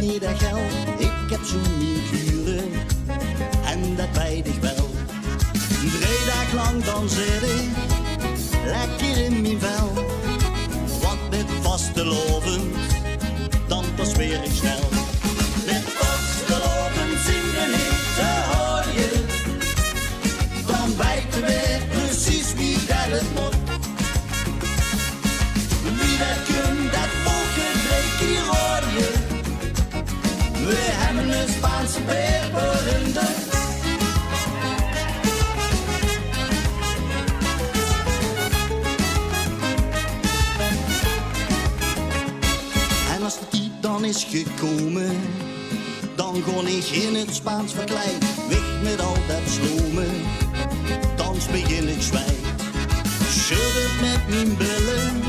niet dat geld. Ik heb zo'n mijn kuren en dat weet ik wel. 3 dagen lang dan zit ik lekker in mijn vel. Want met vastelovend, dan pas weer ik snel. Met vastelovend zingen ik te hooien. Dan weten we precies wie dat het moet. Wie dat kunt, dat volgedreek hier hoor je. We hebben een Spaanse Paeper in de. En als de tijd dan is gekomen, dan ga ik in het Spaans verkleed. Weg met al dat slomen, thans begin ik zwijg. Schudden met mijn billen,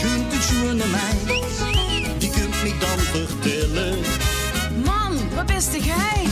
kunt u zoenen mij. Die kunt me dan vertellen. Man, wat beste gij?